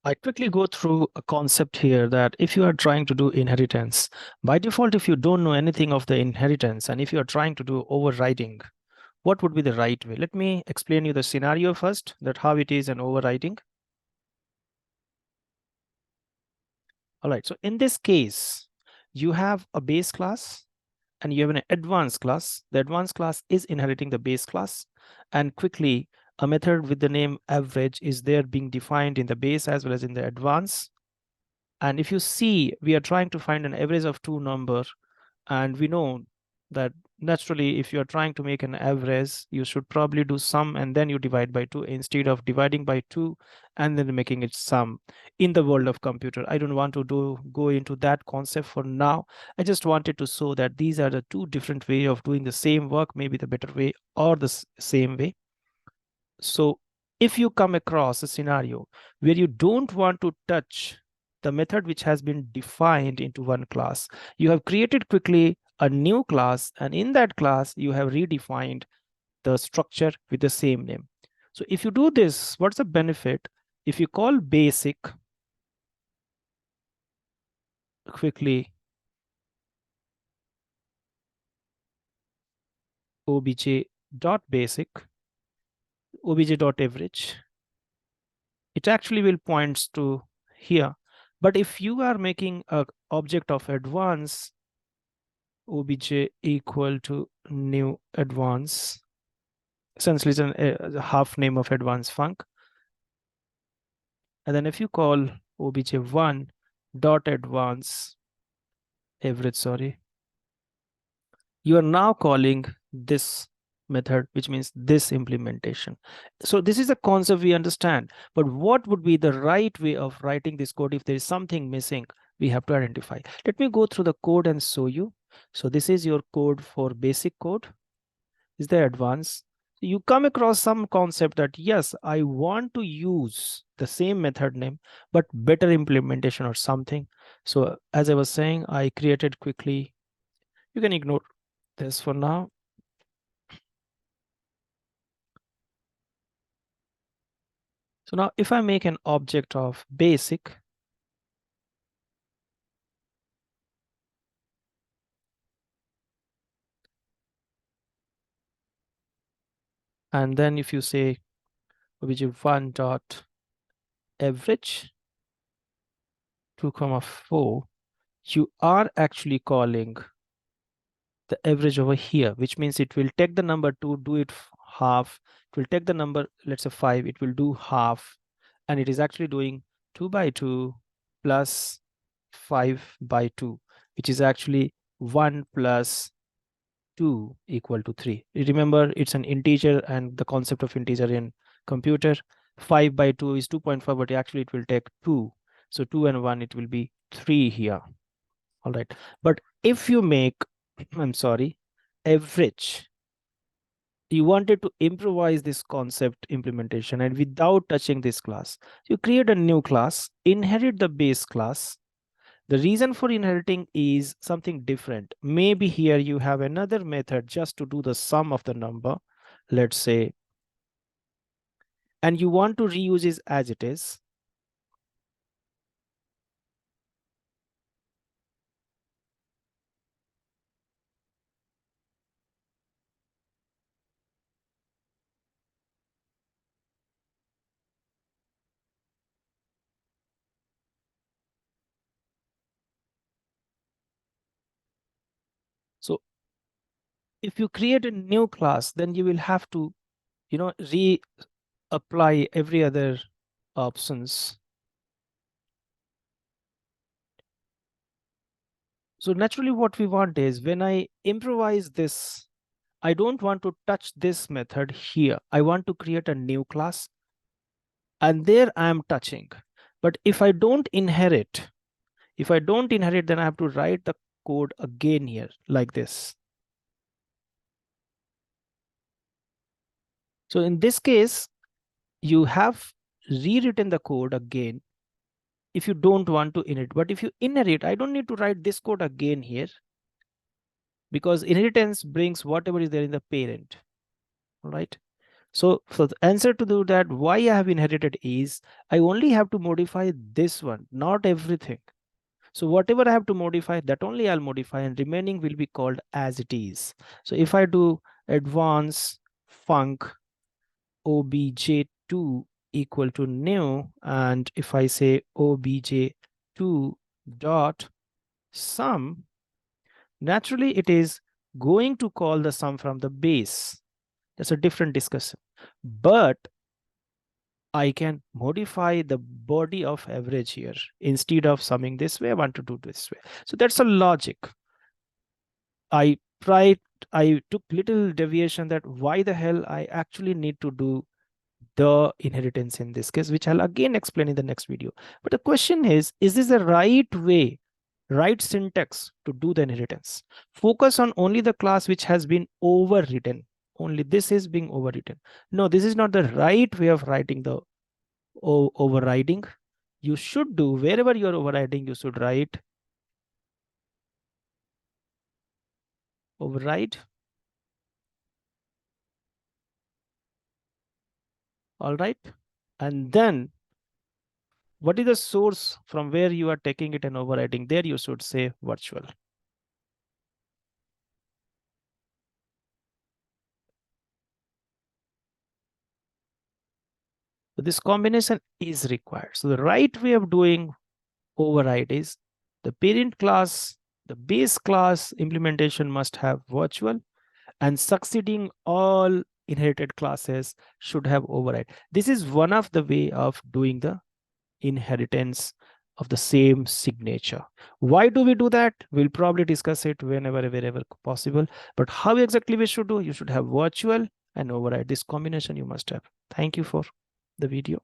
I quickly go through a concept here that if you are trying to do inheritance, by default, if you don't know anything of the inheritance and if you are trying to do overriding, what would be the right way? Let me explain you the scenario first, that how it is an overriding. All right, so in this case, you have a base class and you have an advanced class. The advanced class is inheriting the base class, and quickly a method with the name average is there being defined in the base as well as in the advanced. And if you see, we are trying to find an average of two numbers, and we know that naturally, if you are trying to make an average, you should probably do sum and then you divide by 2 instead of dividing by 2 and then making it sum. In the world of computer, I don't want to go into that concept for now. I just wanted to show that these are the two different way of doing the same work, maybe the better way or the same way. So if you come across a scenario where you don't want to touch the method which has been defined into one class, you have created quickly a new class, and in that class you have redefined the structure with the same name. So if you do this, what's the benefit? If you call basic quickly obj.basic, obj.average, it actually will points to here. But if you are making an object of advance, obj equal to new advance, essentially it's a half name of advance func. And then if you call obj1 dot advance average, sorry, you are now calling this method, which means this implementation. So this is a concept we understand, but what would be the right way of writing this code? If there is something missing, we have to identify. Let me go through the code and show you. So this is your code for basic code. Is there advanced? You come across some concept that yes, I want to use the same method name, but better implementation or something. So as I was saying, I created quickly. You can ignore this for now. So now if I make an object of basic, and then if you say obj1 dot average 2,4, you are actually calling the average over here, which means it will take the number 2, do it half. It will take the number, let's say 5, it will do half, and it is actually doing 2 by 2 plus 5 by 2, which is actually 1 plus 2 equal to 3. Remember, it's an integer, and the concept of integer in computer, 5 by 2 is 2.5, but actually it will take 2. So 2 and 1, it will be 3 here. All right. But if you make, I'm sorry, average, you wanted to improvise this concept implementation, and without touching this class, you create a new class, inherit the base class. The reason for inheriting is something different. Maybe here you have another method just to do the sum of the number, let's say, and you want to reuse it as it is. So if you create a new class, then you will have to, reapply every other options. So naturally what we want is, when I improvise this, I don't want to touch this method here. I want to create a new class, and there I am touching. But if I don't inherit, then I have to write the code again here like this. So in this case, you have rewritten the code again if you don't want to inherit. But if you inherit, I don't need to write this code again here, because inheritance brings whatever is there in the parent. All right. So for the answer to do that, why I have inherited is I only have to modify this one, not everything. So whatever I have to modify, that only I'll modify, and remaining will be called as it is. So if I do advance func obj2 equal to new, and if I say obj2 dot sum, naturally it is going to call the sum from the base. That's a different discussion. But I can modify the body of average here. Instead of summing this way, I want to do this way. So that's a logic. I took little deviation that why the hell I actually need to do the inheritance in this case, which I'll again explain in the next video. But the question is this the right way, right syntax to do the inheritance? Focus on only the class which has been overwritten. Only this is being overwritten. No, this is not the right way of writing the overriding. You should do, wherever you're overriding, you should write override. All right. And then what is the source from where you are taking it and overriding? There you should say virtual. So this combination is required. So the right way of doing override is the parent class, the base class implementation must have virtual, and succeeding all inherited classes should have override. This is one of the way of doing the inheritance of the same signature. Why do we do that? We'll probably discuss it wherever possible. But how exactly we should do? You should have virtual and override. This combination you must have. Thank you for the video.